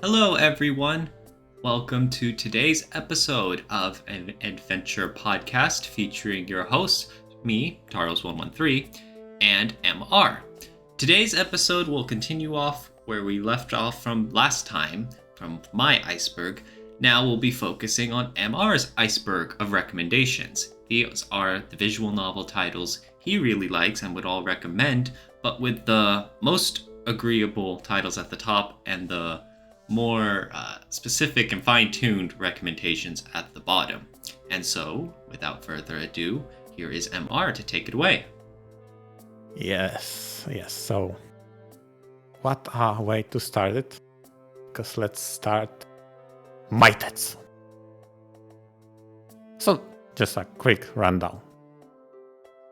Hello, everyone. Welcome to today's episode of an VNture Podcast featuring your hosts, me, Taros113, and MR. Today's episode will continue off where we left off from last time, from my iceberg. Now we'll be focusing on MR's iceberg of recommendations. These are the visual novel titles he really likes and would all recommend, but with the most agreeable titles at the top and the more specific and fine-tuned recommendations at the bottom. And so, without further ado, here is MR to take it away. Yes. So, what a way to start it. Because let's start Maitetsu. So, just a quick rundown.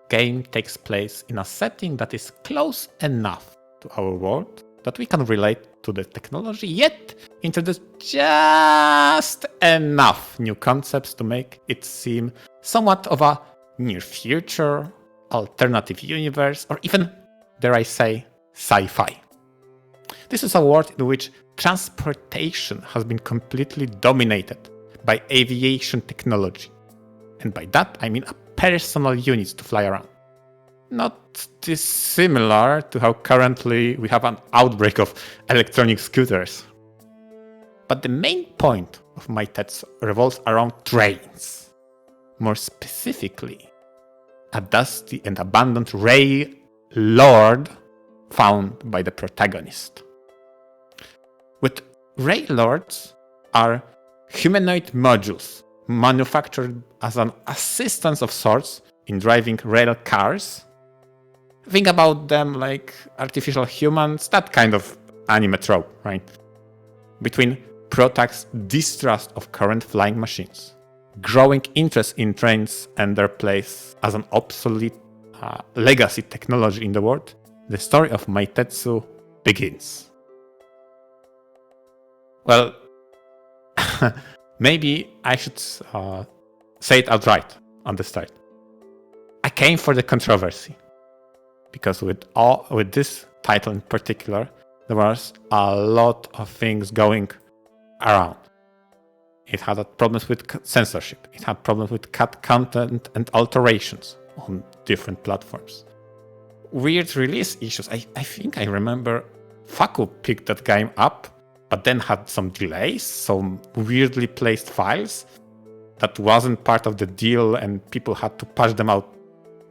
Game takes place in a setting that is close enough to our world that we can relate to the technology, yet introduce just enough new concepts to make it seem somewhat of a near future, alternative universe, or even, dare I say, sci-fi. This is a world in which transportation has been completely dominated by aviation technology. And by that, I mean a personal units to fly around. Not dissimilar to how currently we have an outbreak of electronic scooters. But the main point of Maitetsu revolves around trains. More specifically, a dusty and abandoned rail lord found by the protagonist. With rail lords are humanoid modules manufactured as an assistance of sorts in driving rail cars. Think about them like artificial humans, that kind of anime trope, right? Between Protag's distrust of current flying machines, growing interest in trains and their place as an obsolete legacy technology in the world, the story of Maitetsu begins. Well, maybe I should say it outright on the start. I came for the controversy. Because with this title in particular, there was a lot of things going around. It had problems with censorship. It had problems with cut content and alterations on different platforms. Weird release issues. I think I remember Faku picked that game up, but then had some delays, some weirdly placed files that wasn't part of the deal and people had to patch them out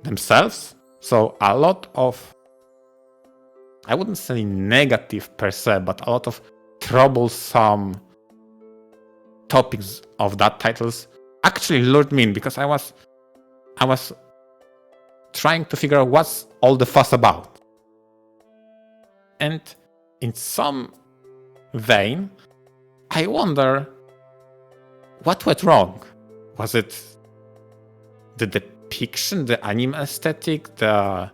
themselves. So a lot of, I wouldn't say negative per se, but a lot of troublesome topics of that titles actually lured me in because I was trying to figure out what's all the fuss about. And in some vein, I wonder what went wrong. Was it the depiction, the anime aesthetic, the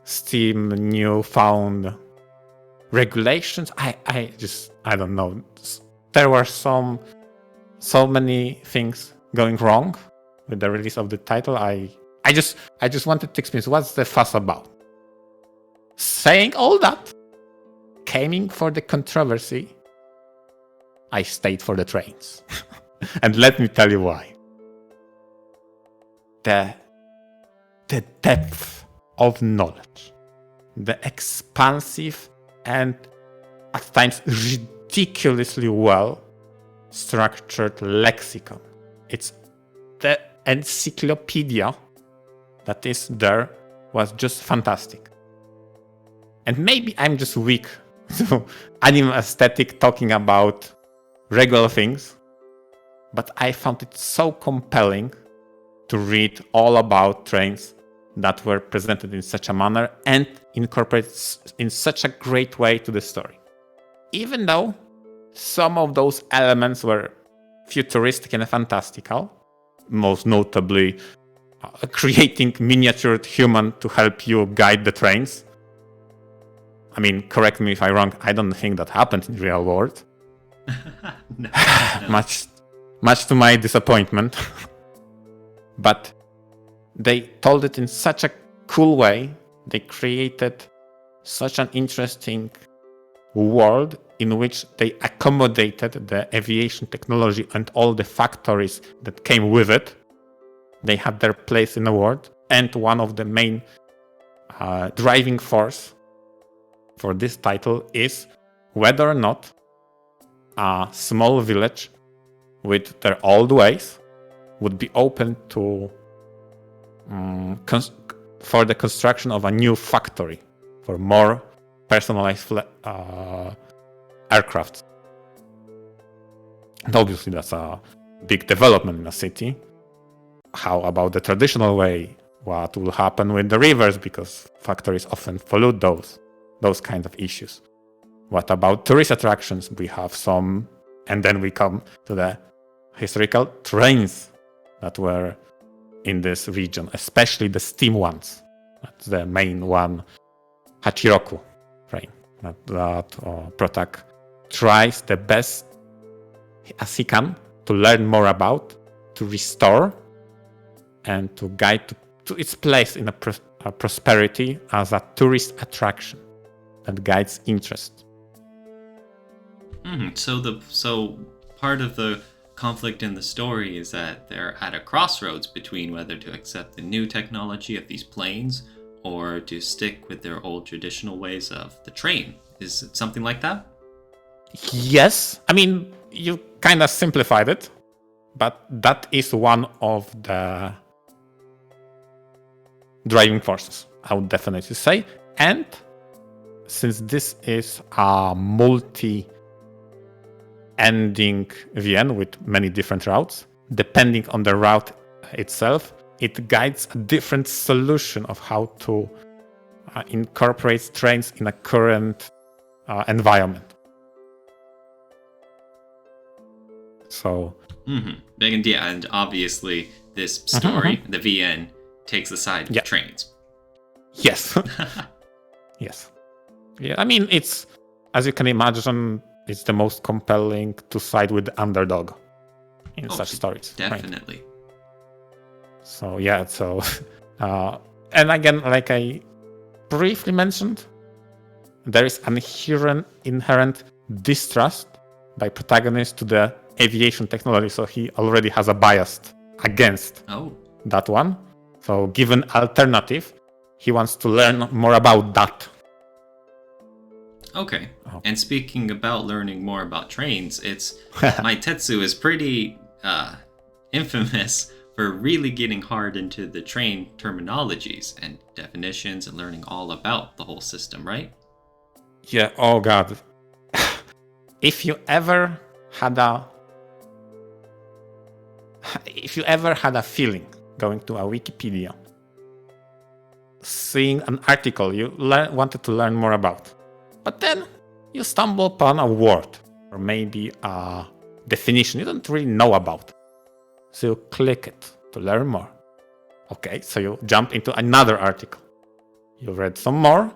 Steam newfound regulations? I don't know. There were so many things going wrong with the release of the title. I just wanted to experience what's the fuss about. Saying all that, aiming for the controversy, I stayed for the trains. And let me tell you why. The depth of knowledge, the expansive and at times ridiculously well structured lexicon. It's the encyclopedia that is there was just fantastic. And maybe I'm just weak to anime aesthetic talking about regular things, but I found it so compelling to read all about trains that were presented in such a manner and incorporated in such a great way to the story. Even though some of those elements were futuristic and fantastical, most notably creating miniatured human to help you guide the trains. I mean, correct me if I'm wrong, I don't think that happened in the real world. No. Much to my disappointment. But they told it in such a cool way. They created such an interesting world in which they accommodated the aviation technology and all the factories that came with it. They had their place in the world, and one of the main driving force for this title is whether or not a small village with their old ways would be open to for the construction of a new factory for more personalized aircraft. And obviously that's a big development in a city. How about the traditional way? What will happen with the rivers, because factories often pollute those kind of issues? What about tourist attractions? We have some, and then we come to the historical trains that were in this region, especially the steam ones. That's the main one, Hachiroku train, that Protak tries the best as he can to learn more about, to restore, and to guide to its place in a prosperity as a tourist attraction that guides interest. So part of the conflict in the story is that they're at a crossroads between whether to accept the new technology of these planes or to stick with their old traditional ways of the train. Is it something like that? Yes. I mean, you kind of simplified it, but that is one of the driving forces, I would definitely say. And since this is a multi-ending VN with many different routes, depending on the route itself, it guides a different solution of how to incorporate trains in a current environment. So, And obviously this story, the VN, takes the side of trains. Yes. Yes. Yeah, I mean, it's, as you can imagine, it's the most compelling to side with the underdog in such stories. Definitely. Right? So, yeah, and again, like I briefly mentioned, there is an inherent distrust by protagonist to the aviation technology, so he already has a bias against that one. So given alternative, he wants to learn more about that. Okay. And speaking about learning more about trains, it's Maitetsu is pretty infamous for really getting hard into the train terminologies and definitions and learning all about the whole system, right? Yeah, oh god. If you ever had a feeling going to a Wikipedia, seeing an article you wanted to learn more about, but then you stumble upon a word or maybe a definition you don't really know about, so you click it to learn more. Okay, so you jump into another article, you read some more.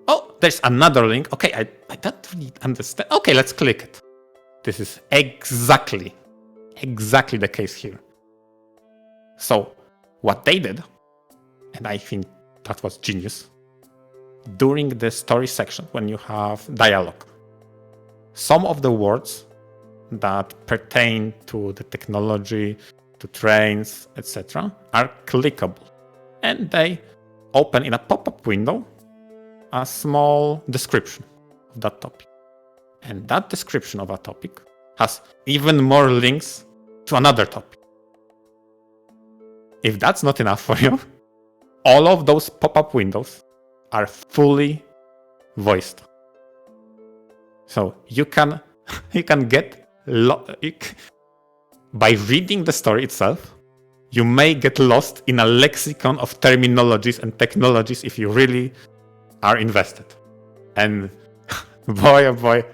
Oh, there's another link. Okay, I don't really understand. Okay, let's click it. This is exactly the case here. So what they did, and I think that was genius, during the story section when you have dialogue, some of the words that pertain to the technology, to trains, etc., are clickable, and they open in a pop-up window a small description of that topic. And that description of a topic has even more links to another topic. If that's not enough for you, all of those pop-up windows are fully voiced. So you can get by reading the story itself, you may get lost in a lexicon of terminologies and technologies if you really are invested. And boy, oh boy,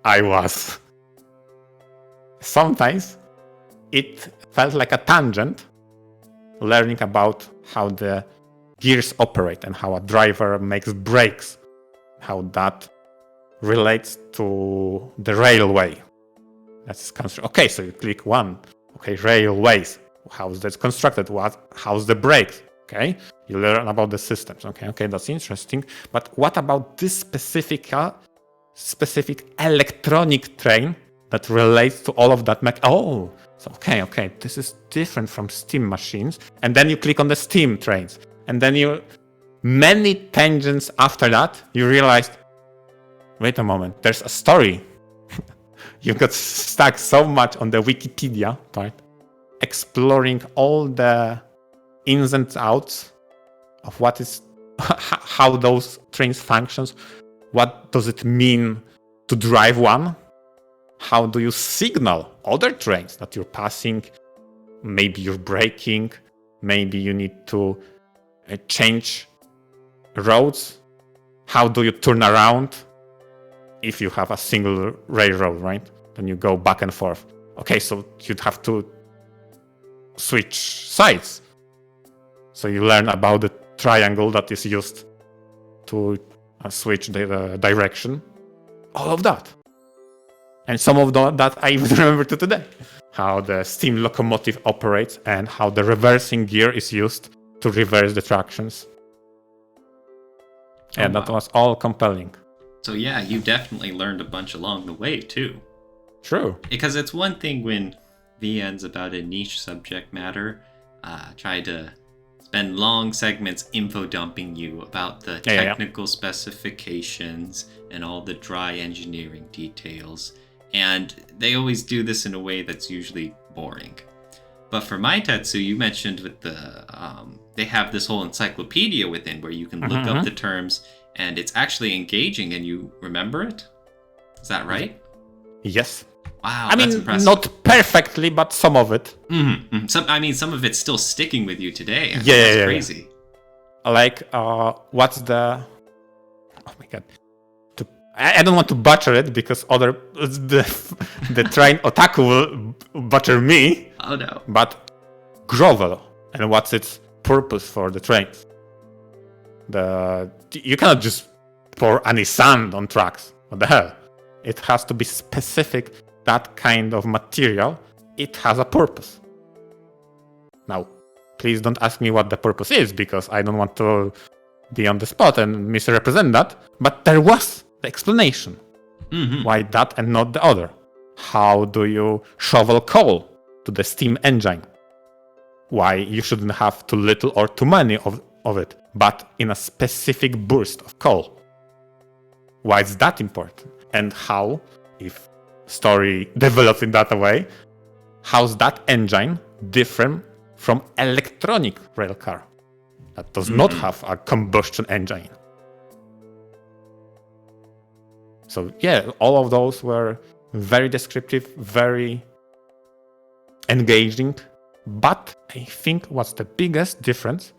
I was. Sometimes it felt like a tangent, learning about how the gears operate and how a driver makes brakes, how that relates to the railway. That's okay, so you click one. Okay, railways. How's that constructed? How's the brakes? Okay, you learn about the systems. Okay, that's interesting. But what about this specific specific electronic train that relates to all of that. So okay, this is different from Steam machines. And then you click on the Steam trains. And then many tangents after that, you realized, wait a moment, there's a story. You got stuck so much on the Wikipedia part, exploring all the ins and outs of how those trains functions. What does it mean to drive one? How do you signal other trains that you're passing? Maybe you're braking. Maybe you need to change roads. How do you turn around? If you have a single railroad, right? Then you go back and forth. Okay, so you'd have to switch sides. So you learn about the triangle that is used to switch the direction. All of that. And some of that I even remember to today. How the steam locomotive operates and how the reversing gear is used to reverse the tractions. And that was all compelling. So yeah, you definitely learned a bunch along the way too. True. Because it's one thing when VNs about a niche subject matter try to spend long segments info dumping you about the technical specifications and all the dry engineering details. And they always do this in a way that's usually boring. But for Maitetsu, you mentioned with they have this whole encyclopedia within where you can look up the terms and it's actually engaging and you remember it? Is that right? Yes. Wow, that's impressive. Not perfectly, but some of it. Some of it's still sticking with you today. That's crazy. Like, what's the... Oh my god. I don't want to butcher it because the train otaku will butcher me. Oh no. But grovel, and what's its purpose for the trains? You cannot just pour any sand on tracks. What the hell? It has to be specific, that kind of material. It has a purpose. Now, please don't ask me what the purpose is because I don't want to be on the spot and misrepresent that. But there was the explanation. Why that and not the other? How do you shovel coal to the steam engine? Why you shouldn't have too little or too many of it, but in a specific burst of coal. Why is that important? And how, if story develops in that way, how's that engine different from electronic rail car that does not have a combustion engine? So yeah, all of those were very descriptive, very engaging. But I think what's the biggest difference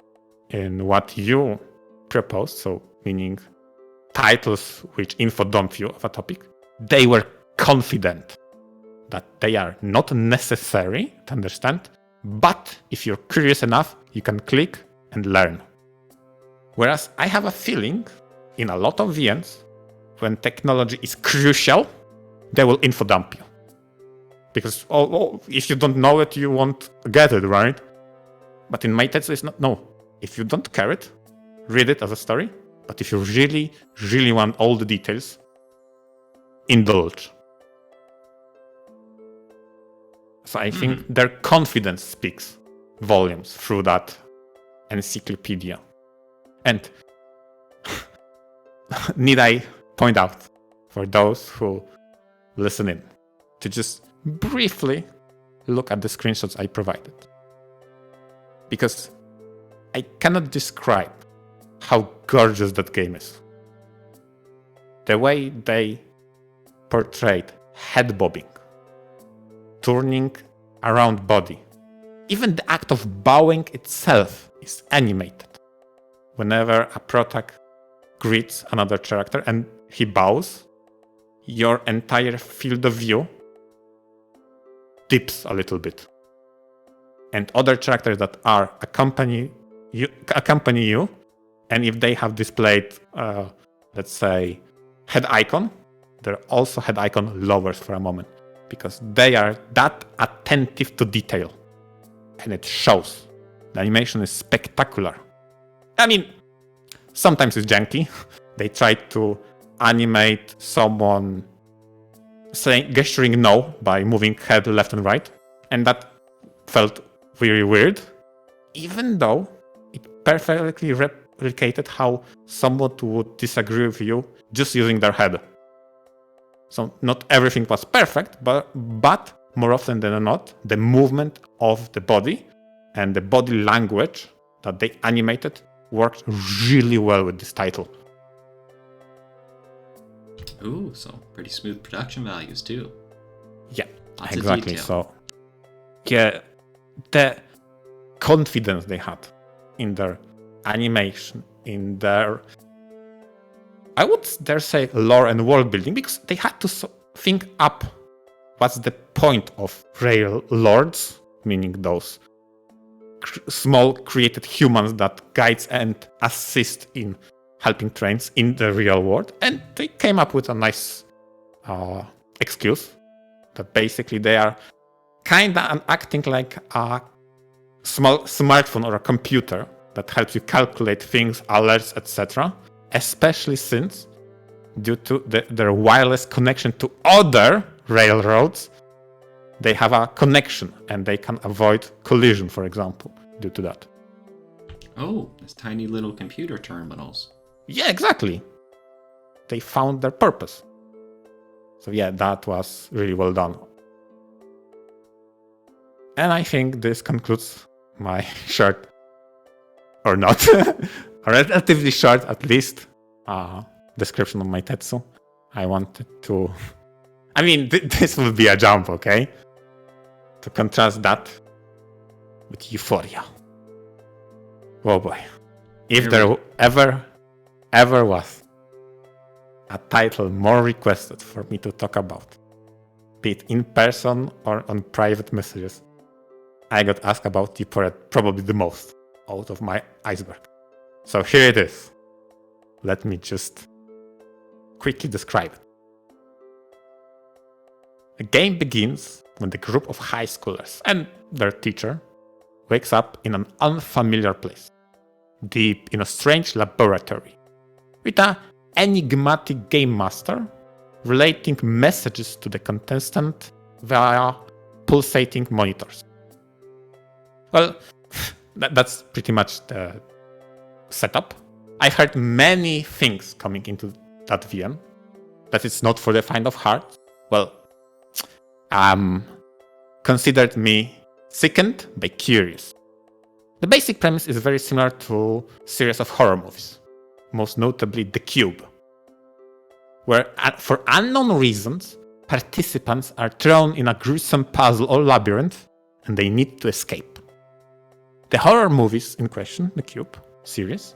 in what you proposed, so meaning titles which info dump you of a topic, they were confident that they are not necessary to understand, but if you're curious enough, you can click and learn. Whereas I have a feeling in a lot of VNs, when technology is crucial, they will info dump you. Because if you don't know it, you won't get it, right? But in Maitetsu, it's not. No. If you don't care it, read it as a story. But if you really, really want all the details, indulge. So I think their confidence speaks volumes through that encyclopedia. And need I point out for those who listen in to just briefly look at the screenshots I provided. Because I cannot describe how gorgeous that game is. The way they portrayed head bobbing, turning around body. Even the act of bowing itself is animated. Whenever a protag greets another character and he bows, your entire field of view dips a little bit. And other characters that are accompany you, and if they have displayed, let's say, head icon, their also head icon lowers for a moment because they are that attentive to detail, and it shows. The animation is spectacular. I mean, sometimes it's janky. They try to animate someone gesturing no by moving head left and right, and that felt very weird, even though it perfectly replicated how someone would disagree with you just using their head. So not everything was perfect, but more often than not, the movement of the body and the body language that they animated worked really well with this title. Ooh, so pretty smooth production values too. Yeah, Lots exactly. Of detail. So, yeah, the confidence they had in their animation, in their, I would dare say, lore and world building, because they had to think up what's the point of rail lords, meaning those small created humans that guides and assist in helping trains in the real world. And they came up with a nice excuse that basically they are kind of acting like a small smartphone or a computer that helps you calculate things, alerts, etc. Especially since, due to their wireless connection to other railroads, they have a connection and they can avoid collision, for example, due to that. Oh, those tiny little computer terminals. Yeah, exactly. They found their purpose. So yeah, that was really well done. And I think this concludes my short, or not, relatively short at least, description of Maitetsu. I wanted to... I mean, this will be a jump, okay? To contrast that with Euphoria. Oh boy. If there ever was a title more requested for me to talk about, be it in person or on private messages, I got asked about Euphoria probably the most out of my iceberg. So here it is. Let me just quickly describe it. The game begins when the group of high schoolers and their teacher wakes up in an unfamiliar place, deep in a strange laboratory, with an enigmatic game master relating messages to the contestant via pulsating monitors. Well, that's pretty much the setup. I heard many things coming into that VM, that it's not for the faint of heart. Well, considered me sickened but curious. The basic premise is very similar to a series of horror movies, most notably The Cube, where for unknown reasons, participants are thrown in a gruesome puzzle or labyrinth and they need to escape. The horror movies in question, The Cube series,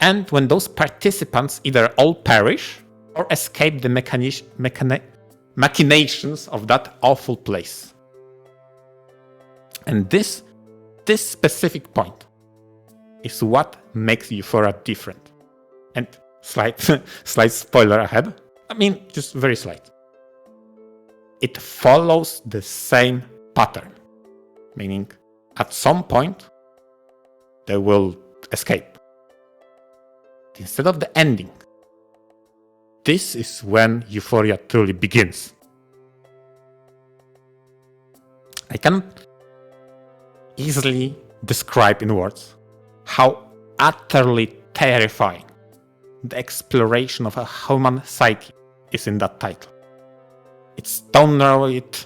end when those participants either all perish or escape the machinations of that awful place. And this specific point is what makes Euphoria different. And slight spoiler ahead. I mean, just very slight. It follows the same pattern, meaning at some point they will escape. Instead of the ending, this is when Euphoria truly begins. I can easily describe in words how utterly terrifying the exploration of a human psyche is in that title. It's downright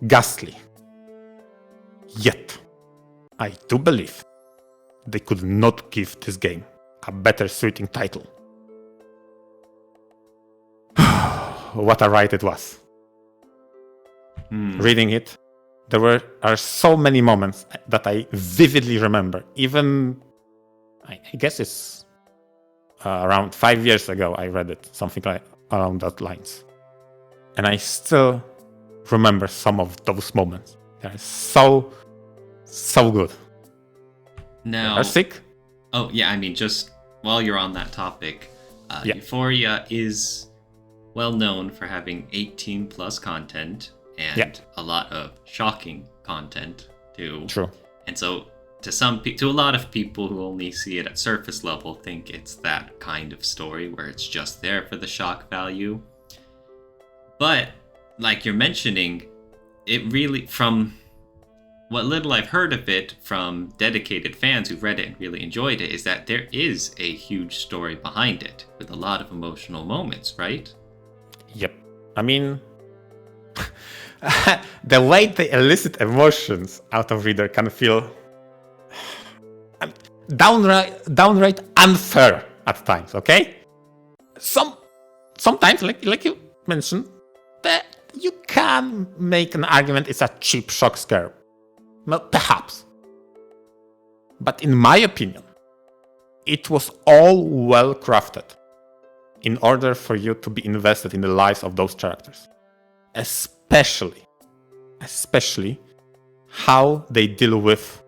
ghastly. Yet, I do believe they could not give this game a better suiting title. What a ride it was. Reading it, there are so many moments that I vividly remember. Even, I guess it's around 5 years ago I read it, something like around that lines. And I still remember some of those moments. They're so good. Now, are sick? Oh, yeah, I mean, just while you're on that topic, Euphoria is well known for having 18 plus content and a lot of shocking content too. True. And so to a lot of people who only see it at surface level, think it's that kind of story where it's just there for the shock value. But like you're mentioning, it really, from what little I've heard of it from dedicated fans who've read it and really enjoyed it, is that there is a huge story behind it with a lot of emotional moments, right? Yep. I mean, the way they elicit emotions out of reader can feel downright unfair at times, okay? Sometimes, like you mentioned, that you can make an argument it's a cheap shock scare. Well, perhaps. But in my opinion, it was all well crafted in order for you to be invested in the lives of those characters. Especially how they deal with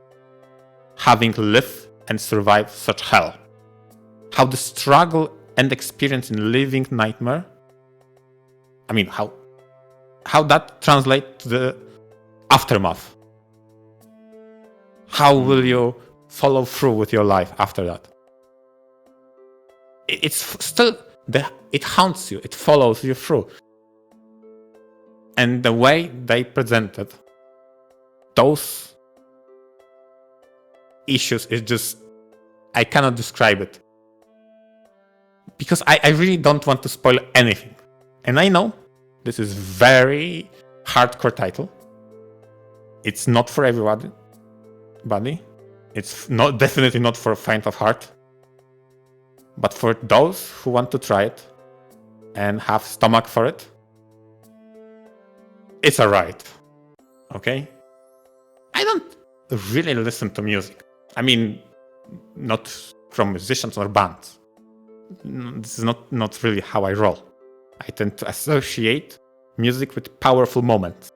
having lived and survived such hell. How the struggle and experience in living nightmare, I mean, how that translates to the aftermath. How will you follow through with your life after that? It's still, it haunts you, it follows you through. And the way they presented those issues is just, I cannot describe it. Because I really don't want to spoil anything. And I know this is very hardcore title. It's not for everybody. It's definitely not for a faint of heart. But for those who want to try it and have stomach for it, it's a ride. Okay? I don't really listen to music. I mean, not from musicians or bands. This is not really how I roll. I tend to associate music with powerful moments.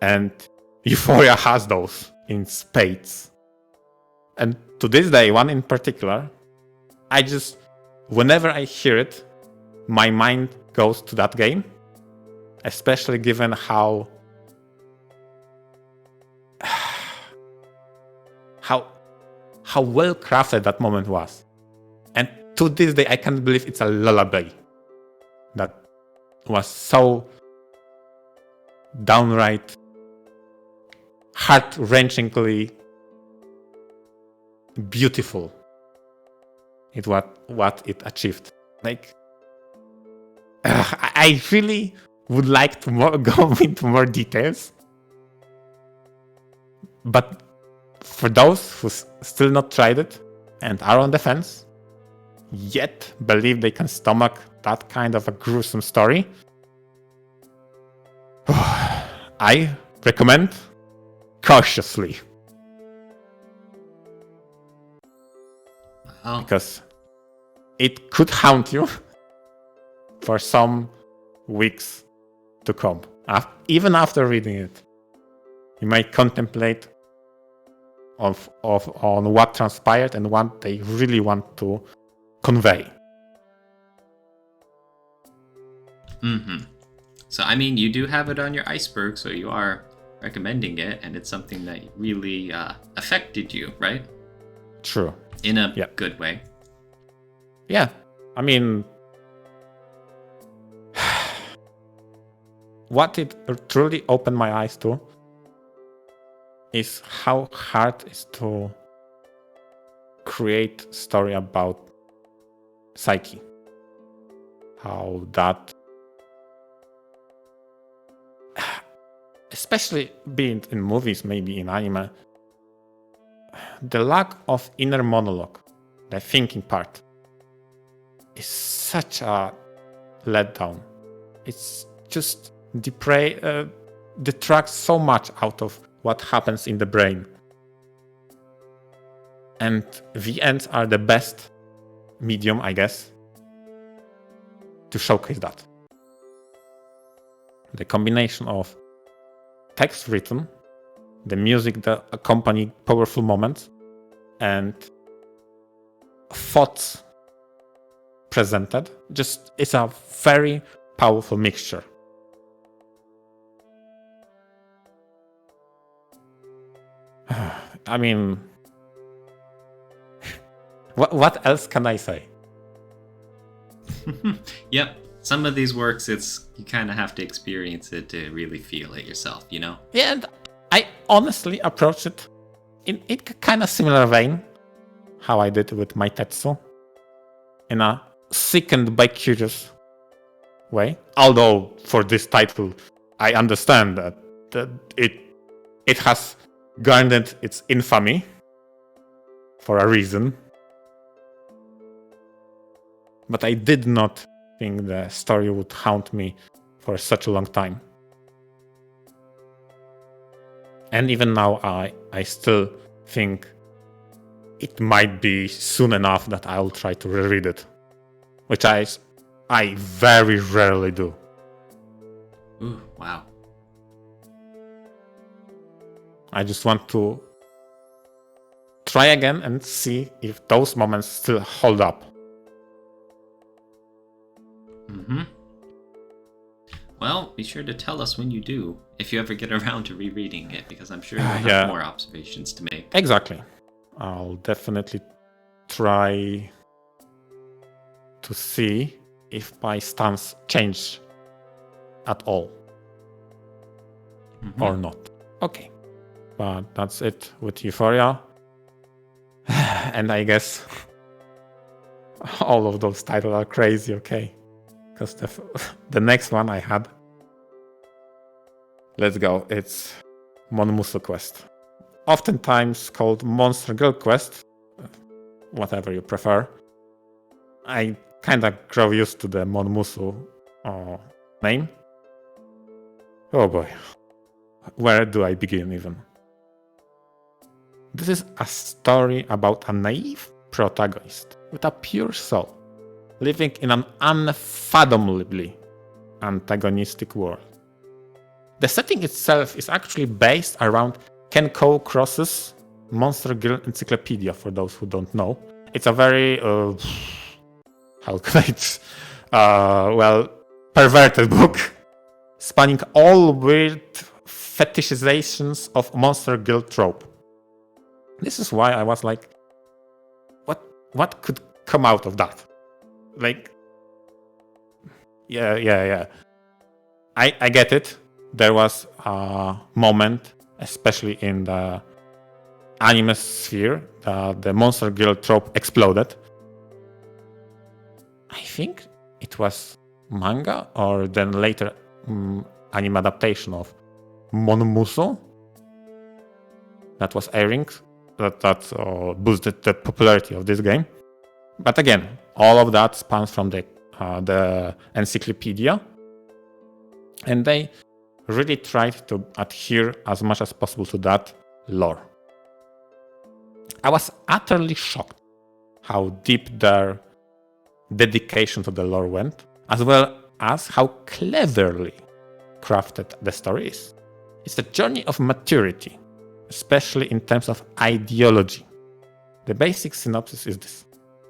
And Euphoria has those in spades. And to this day, one in particular, whenever I hear it, my mind goes to that game. Especially given how well crafted that moment was. And to this day, I can't believe it's a lullaby that was so downright heart-wrenchingly beautiful. It what it achieved. Like, I really would like to go into more details, but for those who still not tried it and are on the fence, yet believe they can stomach that kind of a gruesome story, I recommend cautiously. Wow. Because it could haunt you for some weeks to come. Even after reading it, you might contemplate on what transpired and what they really want to convey. Mm-hmm. So, I mean, you do have it on your iceberg, so you are recommending it, and it's something that really affected you, right? True. In a good way. Yeah. I mean, what it truly opened my eyes to is how hard it is to create story about psyche. How that, especially being in movies, maybe in anime, the lack of inner monologue, the thinking part, is such a letdown. It's just detracts so much out of what happens in the brain. And VNs are the best medium, I guess, to showcase that. The combination of text written, the music that accompany powerful moments, and thoughts presented, just it's a very powerful mixture. I mean, what else can I say? Yep. Some of these works, you kind of have to experience it to really feel it yourself, you know? Yeah, and I honestly approached it in kind of similar vein, how I did with Maitetsu, in a sickened by curious way. Although for this title, I understand that it has garnered its infamy for a reason. But I did not think the story would haunt me for such a long time. And even now, I still think it might be soon enough that I'll try to reread it, which I very rarely do. Ooh, wow. I just want to try again and see if those moments still hold up. Mm-hmm. Well, be sure to tell us when you do, if you ever get around to rereading it, because I'm sure you'll have more observations to make. Exactly. I'll definitely try to see if my stance changed at all or not. Okay. But that's it with Euphoria. And I guess all of those titles are crazy, okay? Because the next one I had, let's go, it's Monmusu Quest. Oftentimes called Monster Girl Quest, whatever you prefer. I kind of grow used to the Monmusu name. Oh boy, where do I begin even? This is a story about a naive protagonist with a pure soul, living in an unfathomably antagonistic world. The setting itself is actually based around Ken Cross's Monster Girl Encyclopedia, for those who don't know. It's a very, how can I perverted book, spanning all weird fetishizations of Monster Girl trope. This is why I was like, what could come out of that? Like, yeah. I get it. There was a moment, especially in the anime sphere, the Monster Girl trope exploded. I think it was manga or then later anime adaptation of Monmusu that was airing. That boosted the popularity of this game. But again, all of that spans from the encyclopedia, and they really tried to adhere as much as possible to that lore. I was utterly shocked how deep their dedication to the lore went, as well as how cleverly crafted the story is. It's a journey of maturity, especially in terms of ideology. The basic synopsis is this.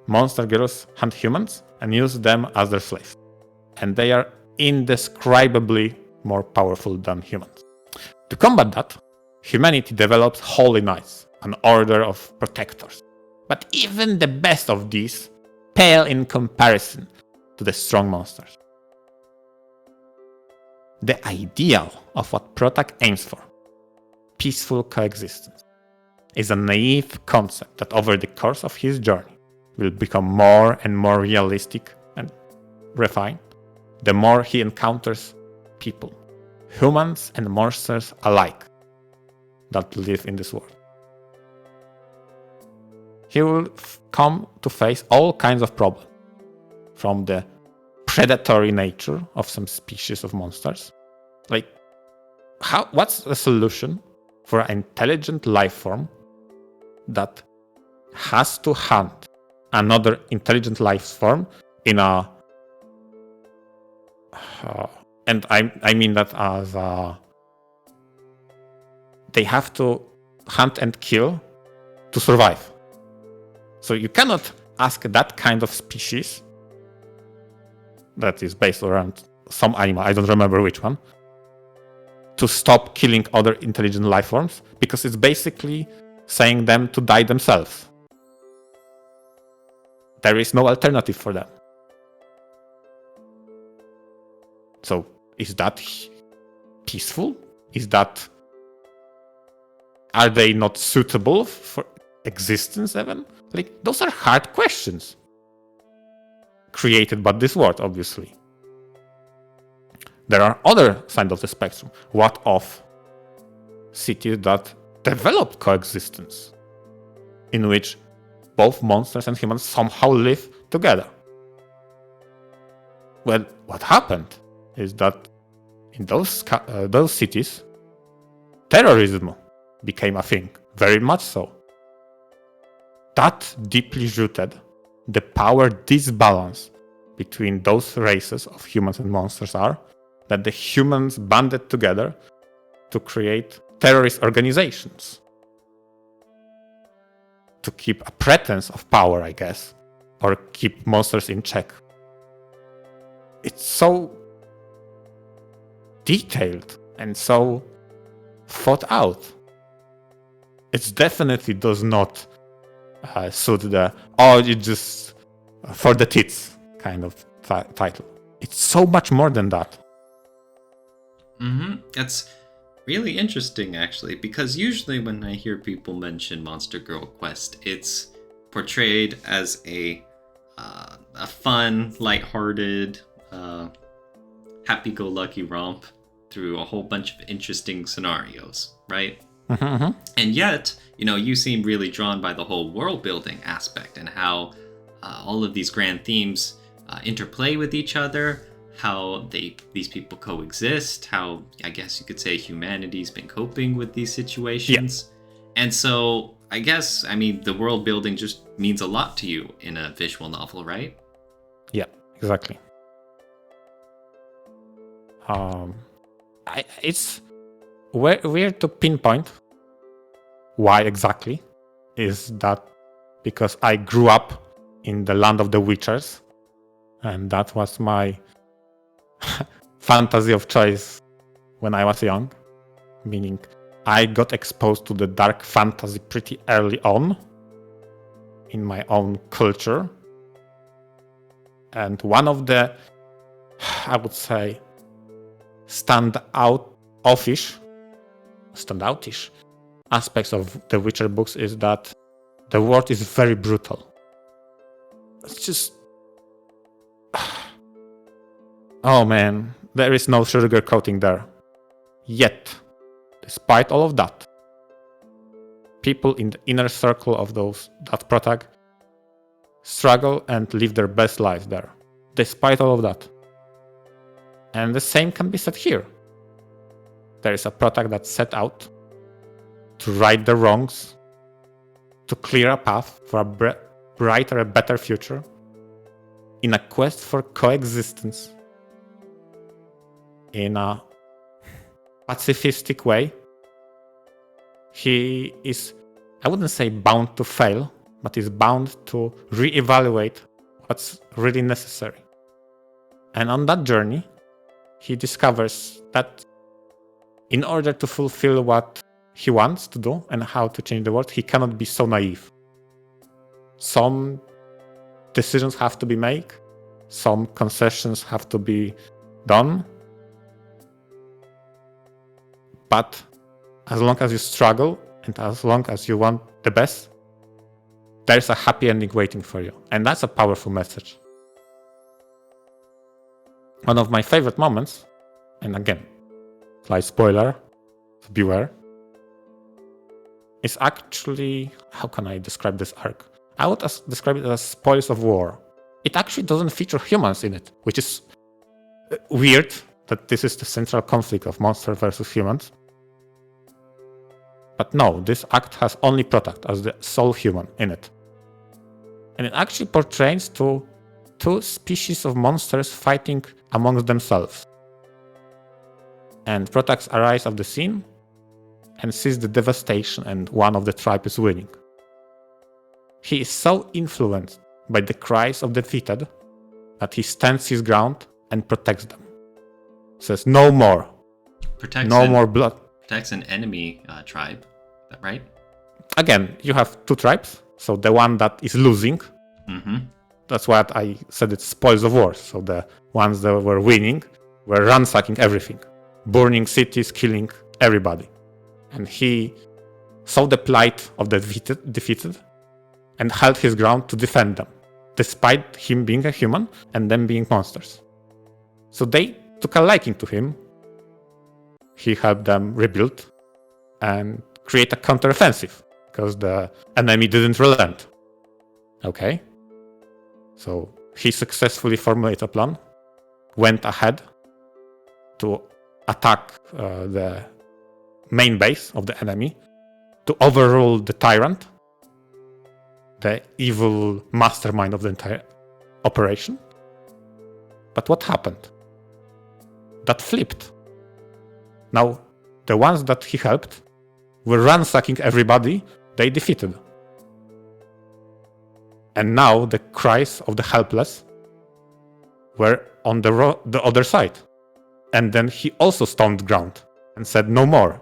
Monster girls hunt humans and use them as their slaves. And they are indescribably more powerful than humans. To combat that, humanity develops holy knights, an order of protectors. But even the best of these pale in comparison to the strong monsters. The ideal of what Protac aims for, peaceful coexistence, is a naive concept that over the course of his journey will become more and more realistic and refined the more he encounters people, humans and monsters alike, that live in this world. He will come to face all kinds of problems, from the predatory nature of some species of monsters. Like, what's the solution for an intelligent life form that has to hunt another intelligent life form in a... and I mean that as they have to hunt and kill to survive. So you cannot ask that kind of species that is based around some animal, I don't remember which one, to stop killing other intelligent life forms, because it's basically saying them to die themselves. There is no alternative for them. So, is that peaceful? Are they not suitable for existence even? Like, those are hard questions. Created by this world, obviously. There are other sides of the spectrum. What of cities that developed coexistence, in which both monsters and humans somehow live together? Well, what happened is that in those cities, terrorism became a thing, very much so. That deeply rooted the power disbalance between those races of humans and monsters are that the humans banded together to create terrorist organizations. To keep a pretense of power, I guess, or keep monsters in check. It's so detailed and so thought out. It definitely does not suit the, it's just for the tits kind of title. It's so much more than that. That's really interesting, actually, because usually when I hear people mention Monster Girl Quest, it's portrayed as a fun, lighthearted, happy-go-lucky romp through a whole bunch of interesting scenarios, right? And yet, you seem really drawn by the whole world-building aspect and how all of these grand themes interplay with each other, how these people coexist, how, I guess you could say, humanity's been coping with these situations. Yeah. And so, I guess, the world building just means a lot to you in a visual novel, right? Yeah, exactly. It's weird to pinpoint why exactly. Is that because I grew up in the land of the Witchers, and that was my fantasy of choice when I was young, meaning I got exposed to the dark fantasy pretty early on in my own culture. And one of the, I would say, standoutish aspects of the Witcher books is that the world is very brutal. It's just, oh man, there is no sugarcoating there. Yet, despite all of that, people in the inner circle of that protag struggle and live their best lives there, despite all of that. And the same can be said here. There is a protag that set out to right the wrongs, to clear a path for a brighter, a better future, in a quest for coexistence, in a pacifistic way. He is, I wouldn't say bound to fail, but is bound to reevaluate what's really necessary. And on that journey, he discovers that in order to fulfill what he wants to do and how to change the world, he cannot be so naive. Some decisions have to be made, some concessions have to be done. But as long as you struggle and as long as you want the best, there's a happy ending waiting for you. And that's a powerful message. One of my favorite moments, and again, slight spoiler, beware, is actually, how can I describe this arc? I would describe it as Spoils of War. It actually doesn't feature humans in it, which is weird that this is the central conflict of monster versus humans. But no, this act has only Protag as the sole human in it. And it actually portrays two species of monsters fighting amongst themselves. And Protag arrives at the scene and sees the devastation, and one of the tribe is winning. He is so influenced by the cries of the defeated that he stands his ground and protects them. Says, no more. More blood. Protects an enemy tribe, is that right? again, you have two tribes. So the one that is losing, that's what I said, it's spoils of war. So the ones that were winning were ransacking everything, burning cities, killing everybody. And he saw the plight of the defeated and held his ground to defend them, despite him being a human and them being monsters. So they took a liking to him. He helped them rebuild and create a counteroffensive because the enemy didn't relent. Okay. So he successfully formulated a plan, went ahead to attack the main base of the enemy, to overrule the tyrant, the evil mastermind of the entire operation. But what happened? That flipped. Now, the ones that he helped were ransacking everybody they defeated. And now the cries of the helpless were on the other side. And then he also stormed ground and said no more.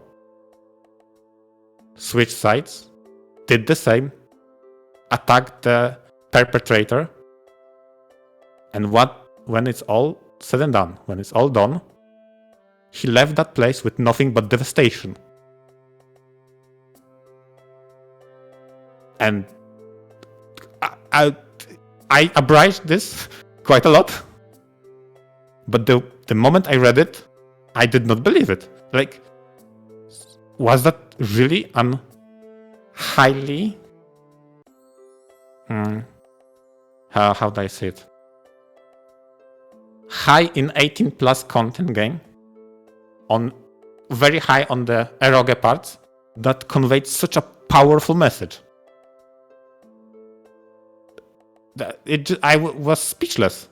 Switched sides, did the same, attacked the perpetrator. And when it's all said and done, when it's all done, he left that place with nothing but devastation. And I abridged this quite a lot. But the moment I read it, I did not believe it. Like, was that really an highly... how do I say it? High in 18 plus content game, on very high on the eroge parts, that conveyed such a powerful message. I was speechless.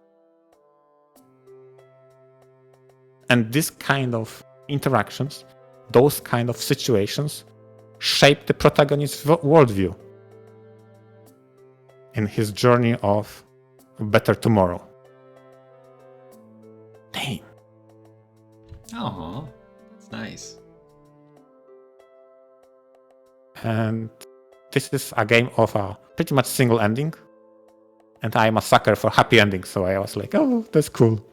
And this kind of interactions, those kind of situations, shape the protagonist's worldview in his journey of a better tomorrow. Dang. Oh, that's nice. And this is a game of a pretty much single ending. And I'm a sucker for happy endings, so I was like, oh, that's cool.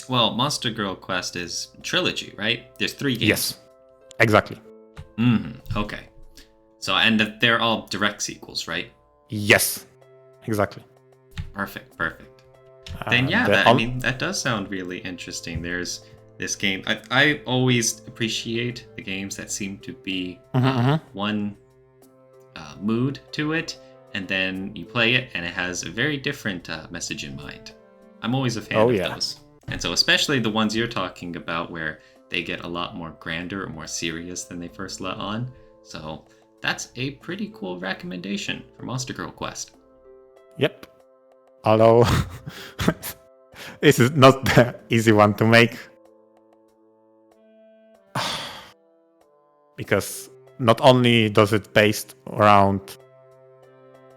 Well, Monster Girl Quest is trilogy, right? There's 3 games. Yes, exactly. Okay. So, and they're all direct sequels, right? Yes, exactly. Perfect. Then yeah, that does sound really interesting. There's this game. I always appreciate the games that seem to be one mood to it, and then you play it, and it has a very different message in mind. I'm always a fan of those. And so especially the ones you're talking about where they get a lot more grander or more serious than they first let on. So that's a pretty cool recommendation for Monster Girl Quest. Yep. Although this is not the easy one to make. Because not only does it based around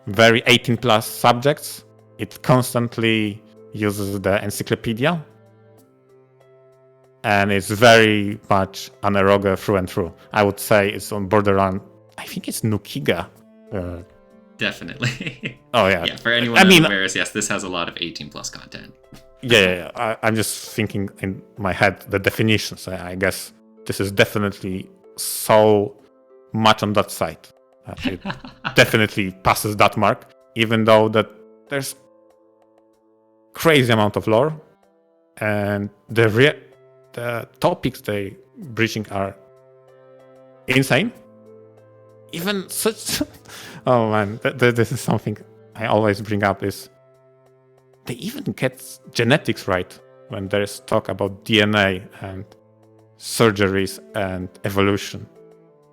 very 18 plus subjects, it constantly uses the encyclopedia, and it's very much an eroge through and through. I would say it's on borderline. I think it's Nukiga. Definitely. Oh yeah. Yeah. For anyone unaware, yes, this has a lot of 18 plus content. Yeah. I'm just thinking in my head the definitions. I guess this is definitely so much on that side. It definitely passes that mark, even though that there's crazy amount of lore, and the topics they breaching are insane. Even such, oh man, this is something I always bring up, is they even get genetics right when there's talk about DNA and surgeries and evolution.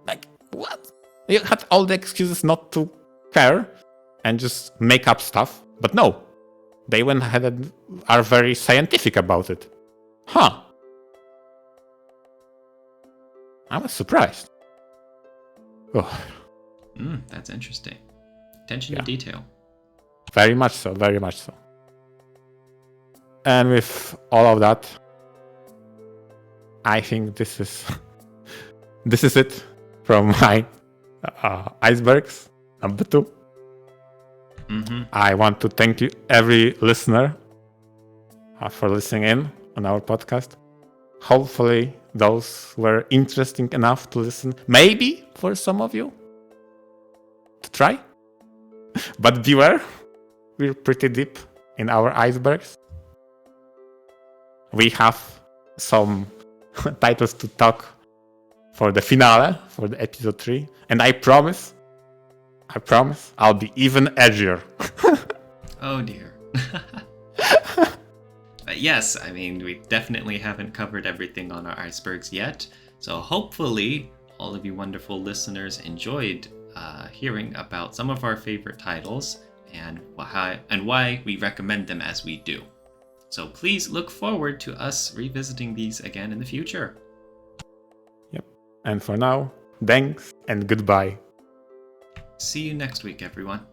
Like, what? You had all the excuses not to care and just make up stuff, but no. They went ahead and are very scientific about it. Huh. I was surprised. Oh. That's interesting. Attention to detail. Very much so, very much so. And with all of that, I think this is it from my icebergs, number 2. I want to thank you, every listener, for listening in on our podcast. Hopefully, those were interesting enough to listen. Maybe for some of you to try. But beware, we're pretty deep in our icebergs. We have some titles to talk for the finale, for the episode 3. And I promise, I'll be even edgier. Oh dear. But yes, I mean, we definitely haven't covered everything on our icebergs yet. So hopefully all of you wonderful listeners enjoyed hearing about some of our favorite titles and why we recommend them as we do. So please look forward to us revisiting these again in the future. Yep. And for now, thanks and goodbye. See you next week, everyone.